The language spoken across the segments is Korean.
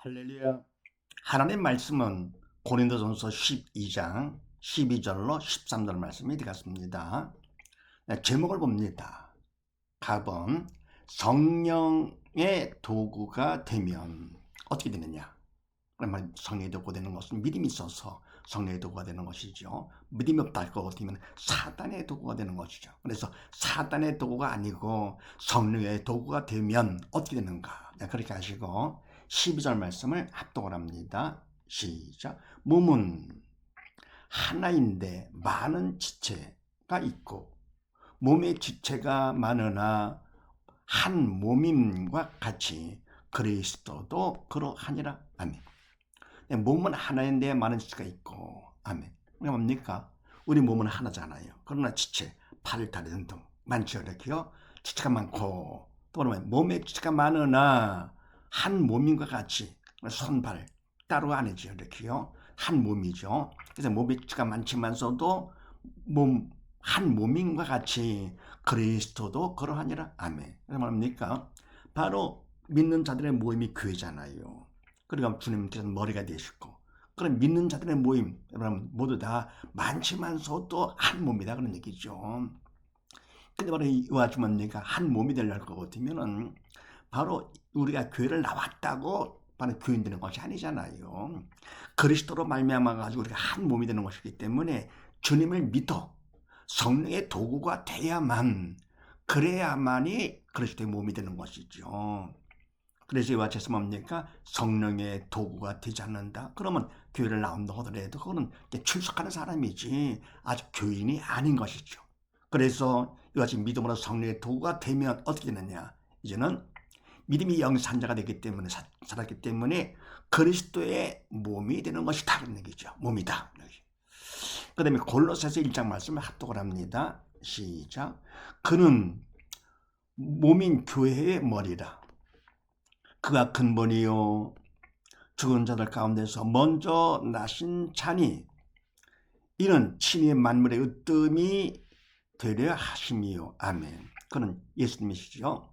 할렐루야. 하나님 말씀은 고린도전서 12장 12절로 13절 말씀이 되겠습니다. 제목을 봅니다. 답은 성령의 도구가 되면 어떻게 되느냐? 그러면 성령의 도구가 되는 것은 믿음이 있어서 성령의 도구가 되는 것이죠. 믿음이 없다 할 것 같으면 사단의 도구가 되는 것이죠. 그래서 사단의 도구가 아니고 성령의 도구가 되면 어떻게 되는가? 그렇게 하시고 12절 말씀을 합독을 합니다. 시작. 몸은 하나인데 많은 지체가 있고 몸의 지체가 많으나 한 몸임과 같이 그리스도도 그러하니라. 아멘. 몸은 하나인데 많은 지체가 있고, 아멘. 그게 뭡니까? 우리 몸은 하나잖아요. 그러나 지체, 팔, 다리 등등 많죠. 이렇게요. 지체가 많고, 또 그러면 몸에 지체가 많으나 한 몸인과 같이 손, 발 따로 아니죠. 이렇게요. 한 몸이죠. 그래서 몸에 지체가 많지만서도 한 몸인과 같이 그리스도도 그러하니라. 아멘. 그게 뭡니까? 바로 믿는 자들의 모임이 교회잖아요. 그러니까 주님께서는 머리가 되시고, 그럼 믿는 자들의 모임, 여러분 모두 다 많지만서도 한 몸이다 그런 얘기죠. 근데 바로 이와 주님과 한 몸이 되려고 것 같으면은 바로 우리가 교회를 나왔다고 바로 교인 되는 것이 아니잖아요. 그리스도로 말미암아 가지고 우리가 한 몸이 되는 것이기 때문에 주님을 믿어 성령의 도구가 돼야만, 그래야만이 그리스도의 몸이 되는 것이죠. 그래서 이와 같이 뭡니까? 성령의 도구가 되지 않는다. 그러면 교회를 나온다 하더라도 그거는 출석하는 사람이지 아직 교인이 아닌 것이죠. 그래서 이와 같이 믿음으로 성령의 도구가 되면 어떻게 되느냐? 이제는 믿음이 영산자가 되기 때문에 살았기 때문에 그리스도의 몸이 되는 것이다 그런 얘기죠. 몸이다. 그 다음에 골로새서 1장 말씀을 합독을 합니다. 시작. 그는 몸인 교회의 머리라. 그가 근본이요 죽은 자들 가운데서 먼저 나신 자니 이는 친히 만물의 으뜸이 되려 하심이요. 아멘. 그는 예수님이시죠.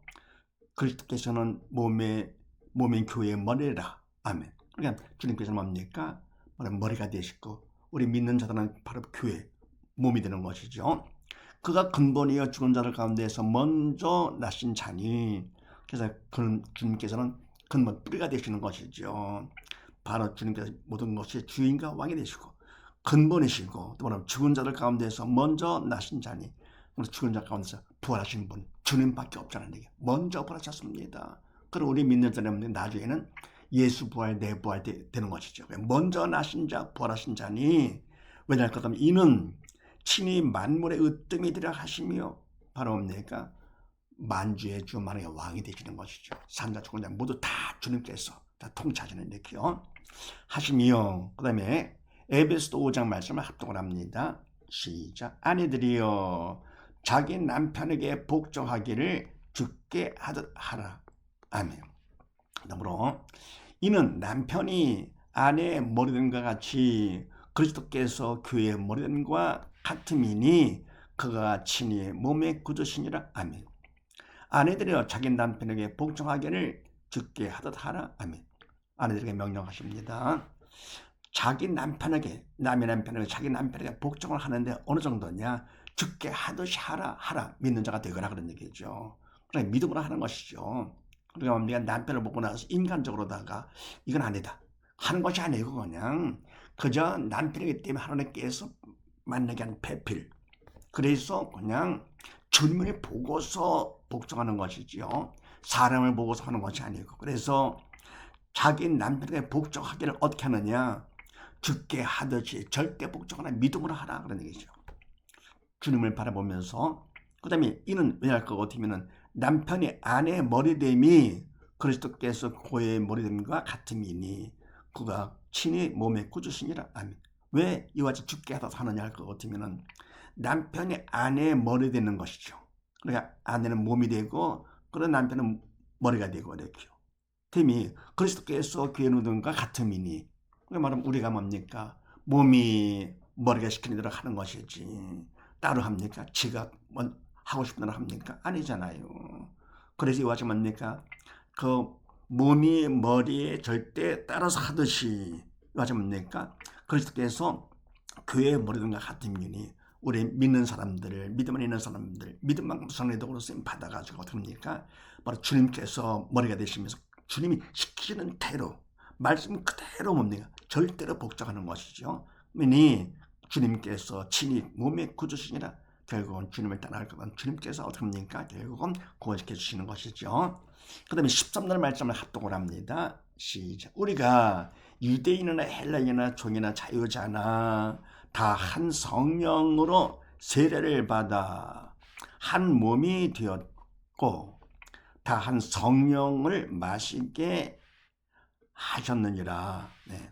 그리스도께서는 몸인 교회의 머리라. 아멘. 그러니까 주님께서는 뭡니까? 머리가 되시고 우리 믿는 자들은 바로 교회 몸이 되는 것이죠. 그가 근본이요 죽은 자들 가운데서 먼저 나신 자니, 그래서 주님께서는 근본 뿌리가 되시는 것이죠. 바로 주님께서 모든 것이 주인과 왕이 되시고 근본이시고, 또 죽은 자들 가운데서 먼저 나신 자니, 죽은 자 가운데서 부활하신 분 주님밖에 없잖아요. 먼저 부활하셨습니다. 그럼 우리 믿는 자는 나중에는 예수 부활, 내 부활 되는 것이죠. 먼저 나신 자, 부활하신 자니, 왜냐할 것 하면 이는 친히 만물의 으뜸이 되려 하시며, 바로 뭡니까? 만주의 주 만왕의 왕이 되시는 것이죠. 산자 죽은 자 모두 다 주님께서 다 통치하시는 이렇게요 하시며, 그 다음에 에베소서 5장 말씀을 합독을 합니다. 시작. 아내들이여 자기 남편에게 복종하기를 주께 하듯 하라. 아멘. 그러므로 이는 남편이 아내의 머리됨과 같이 그리스도께서 교회의 머리됨과 같음이니 그가 친히 몸의 구주시니라. 아멘. 아내들이여 자기 남편에게 복종하기를 주께 하듯 하라. 아멘. 아내들에게 명령하십니다. 자기 남편에게, 남의 남편에게 자기 남편에게 복종을 하는데 어느 정도냐? 주께 하듯이 하라. 믿는 자가 되거라 그런 얘기죠. 그래 믿음으로 하는 것이죠. 그러니까 우리가 남편을 보고 나서 인간적으로다가 이건 아니다 하는 것이 아니고 그냥 그저 남편이기 때문에 하나님께서 만나게 한 배필, 그래서 그냥 주님을 보고서 복종하는 것이지요. 사람을 보고서 하는 것이 아니고, 그래서 자기 남편에게 복종하기를 어떻게 하느냐? 주께 하듯이 절대 복종하나 믿음으로 하라 그런 얘기죠. 주님을 바라보면서, 그 다음에 이는 왜냐할 것 같으면 남편이 아내의 머리됨이 그리스도께서 고의 머리됨과 같음이니 그가 친히 몸의 구주시니라. 아멘. 왜 이와 같이 주께 하듯 하느냐 할 것 같으면 남편이 아내의 머리 되는 것이죠. 그러니까 아내는 몸이 되고 그런 남편은 머리가 되고 이렇게요. 됨이 그리스도께서 교회 누든과 같음이니, 그러니까 말하면 우리가 뭡니까? 몸이 머리가 시키는 대로 하는 것이지 따로 합니까? 지가 하고 싶은 대로 합니까? 아니잖아요. 그래서 이와 같이 뭡니까? 그 몸이 머리에 절대 따라서 하듯이 이거 뭡니까? 그리스도께서 교회의 머리등과 같은 분이 우리 믿는 사람들을 믿음을 있는 사람들 믿음만큼 성례덕으로 쓰임 받아가지고 어떻게 합니까? 바로 주님께서 머리가 되시면서 주님이 시키는 대로 말씀 그대로 뭡니까? 절대로 복종하는 것이죠. 그러니 주님께서 친히 몸의 구주시니라 결국은 주님을 따라갈 것은 주님께서 어떻게 합니까? 결국은 구원시켜 주시는 것이죠. 그 다음에 13절 말씀을 합독을 합니다. 시작. 우리가 유대인이나 헬라인이나 종이나 자유자나 다 한 성령으로 세례를 받아 한 몸이 되었고 다 한 성령을 마시게 하셨느니라. 네.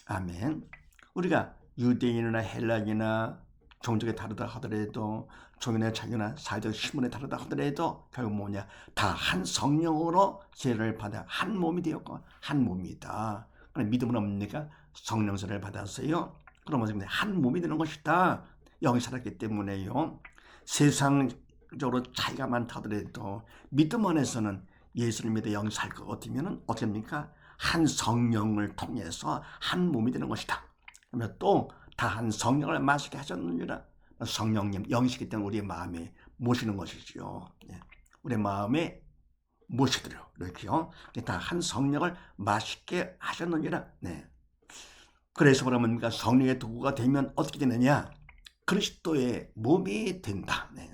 아멘. 우리가 유대인이나 헬라인이나 종족이 다르다 하더라도 종이나 자유나 사회적 신분이 다르다 하더라도 결국 뭐냐? 다 한 성령으로 세례를 받아 한 몸이 되었고 한 몸이다. 그럼 믿음은 뭡니까? 성령세를 받았어요. 그러면 한 몸이 되는 것이다. 영이 살았기 때문에요. 세상적으로 차이가 많다 하더라도 믿음 안에서는 예수를 믿어 영이 살 것 같으면 어떻게 합니까? 한 성령을 통해서 한 몸이 되는 것이다. 그러면 또 다 한 성령을 마시게 하셨느니라. 성령님 영이시기 때문에 우리의 마음에 모시는 것이죠. 우리 마음에 모시도록 이렇게요. 다 한 성령을 마시게 하셨느니라. 네. 그래서 그러면 성령의 도구가 되면 어떻게 되느냐? 그리스도의 몸이 된다. 네.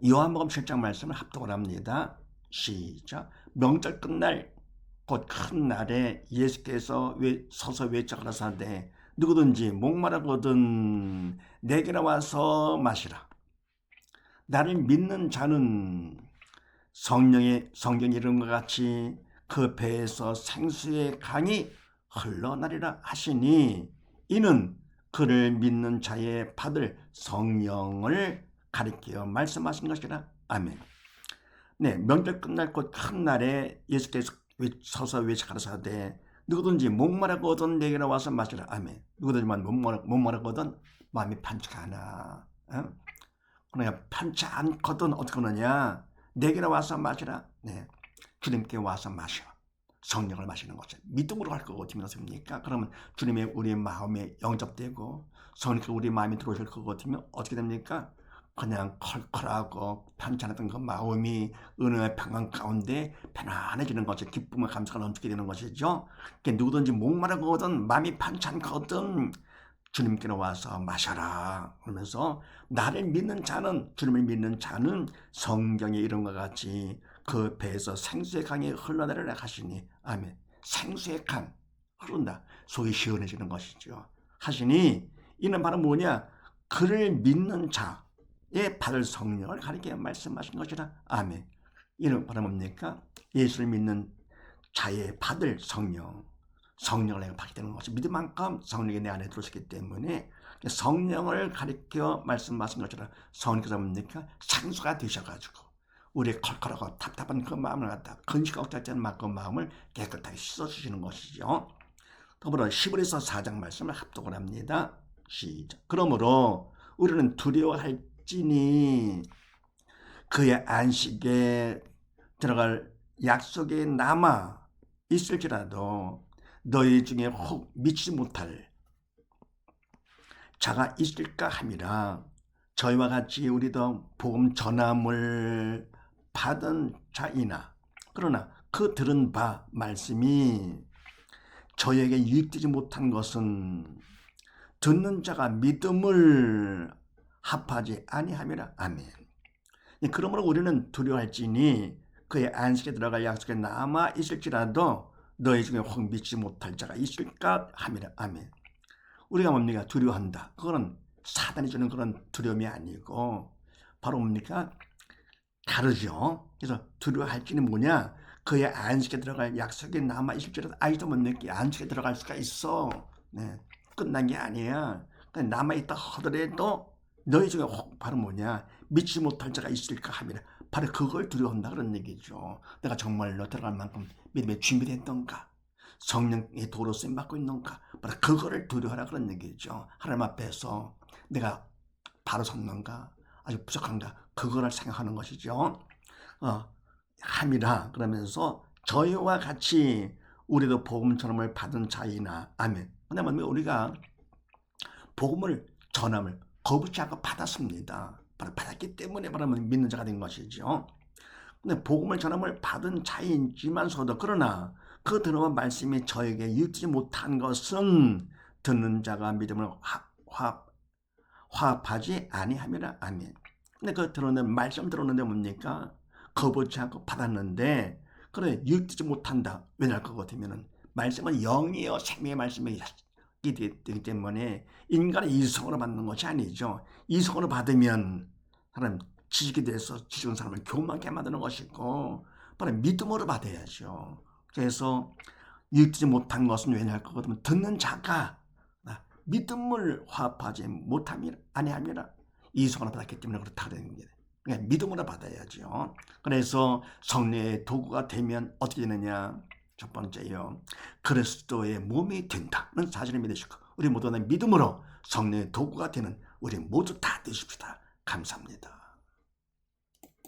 요한복음 7장 말씀을 합독을 합니다. 시작. 명절 끝날 곧 큰 날에 예수께서 서서 외쳐가라사대 누구든지 목마르거든 내게로 와서 마시라. 나를 믿는 자는 성경의 이름과 같이 그 배에서 생수의 강이 흘러나리라 하시니 이는 그를 믿는 자의 받을 성령을 가리켜 말씀하신 것이라. 아멘. 네, 명절 끝날 곧 큰 날에 예수께서 서서 외쳐가라사대 누구든지 목마르거든 내게로 와서 마시라. 아멘. 누구든지만 목마르거든 마음이 편치가 않아. 그러니까 편치 않거든 어떻게 하느냐? 내게로 와서 마시라. 네, 주님께 와서 마셔. 성령을 마시는 것을 믿음으로 할 것 같으면 어떻습니까? 그러면 주님의 우리 마음에 영접되고 성령께서 우리 마음에 들어오실 것 같으면 어떻게 됩니까? 그냥 컬컬하고 편찮았던 그 마음이 은혜의 평안 가운데 편안해지는 것이 기쁨과 감사가 넘치게 되는 것이죠. 그러니까 누구든지 목마르거든 마음이 편찮거든 주님께로 와서 마셔라. 그러면서 나를 믿는 자는 주님을 믿는 자는 성경의 이름과 같이 그 배에서 생수의 강이 흘러내리라 하시니 아멘. 생수의 강 흐른다. 속이 시원해지는 것이죠. 하시니 이는 바로 뭐냐? 그를 믿는 자의 받을 성령을 가리켜 말씀하신 것이라. 아멘. 이는 바로 뭡니까? 예수를 믿는 자의 받을 성령을 내가 받게 되는 것이 믿음만큼 성령이 내 안에 들어오셨기 때문에 성령을 가리켜 말씀하신 것처럼 성령께서 뭡니까? 생수가 되셔가지고 우리의 컬컬하고 답답한 그 마음을 갖다 근시가 억제하지 않은 그 마음을 깨끗하게 씻어주시는 것이죠. 더불어 히브리서 4장 말씀을 합독을 합니다. 시작. 그러므로 우리는 두려워할지니 그의 안식에 들어갈 약속에 남아 있을지라도 너희 중에 혹 믿지 못할 자가 있을까 함이라. 저희와 같이 우리도 복음 전함을 받은 자이나 그러나 그 들은 바 말씀이 저에게 유익되지 못한 것은 듣는 자가 믿음을 합하지 아니함이라. 아멘. 그러므로 우리는 두려워할지니 그의 안식에 들어갈 약속에 남아 있을지라도 너희 중에 혹 믿지 못할 자가 있을까 함이라. 아멘. 우리가 뭡니까? 두려워한다. 그거는 사단이 주는 그런 두려움이 아니고 바로 뭡니까? 다르죠. 그래서 두려워할지는 뭐냐? 그의 안식에 들어갈 약속에 남아 있을지라도 아직도 뭡니까? 안식에 들어갈 수가 있어. 네, 끝난 게 아니야. 남아있다 하더라도 너희 중에 혹 바로 뭐냐? 믿지 못할 자가 있을까 함이라. 바로 그걸 두려워한다 그런 얘기죠. 내가 정말로 들어갈 만큼 믿음에 준비됐던가? 성령의 도로 쓰임 받고 있는가? 바로 그거를 두려워하라 그런 얘기죠. 하나님 앞에서 내가 바로 섰는가? 아주 부족한가? 그거를 생각하는 것이죠. 함이라 그러면서 저희와 같이 우리도 복음 전함을 받은 자이나. 아멘. 왜냐하면 우리가 복음을 전함을 거부치 않고 받았습니다. 바로 받았기 때문에 바로 믿는 자가 된 것이죠. 근데 복음을 전함을 받은 자이지만서도 그러나 그 들어온 말씀이 저에게 이웃지 못한 것은 듣는 자가 믿음을 화합하지 아니함이라. 아멘. 근데 그 들어오는 말씀 들어오는데 뭡니까? 거부치 않고 받았는데 그래 이웃지 못한다. 왜냐할 것 같으면은 말씀은 영이요 생명의 말씀이 되기 때문에 인간의 이성으로 받는 것이 아니죠. 이성으로 받으면 사람 지식이 돼서 지식은 사람을 교만하게 만드는 것이고 바로 믿음으로 받아야죠. 그래서 읽지 못한 것은 왜냐할 것 같으면 듣는 자가 믿음을 화합하지 못함이라 아니함이라. 이성으로 받았기 때문에 그렇다 되는 겁니다. 그러니까 믿음으로 받아야죠. 그래서 성령의 도구가 되면 어떻게 되느냐? 첫 번째요, 그리스도의 몸이 된다는 사실을 믿으시고 우리 모두 다 믿음으로 성령의 도구가 되는 우리 모두 다 되십시다. 감사합니다.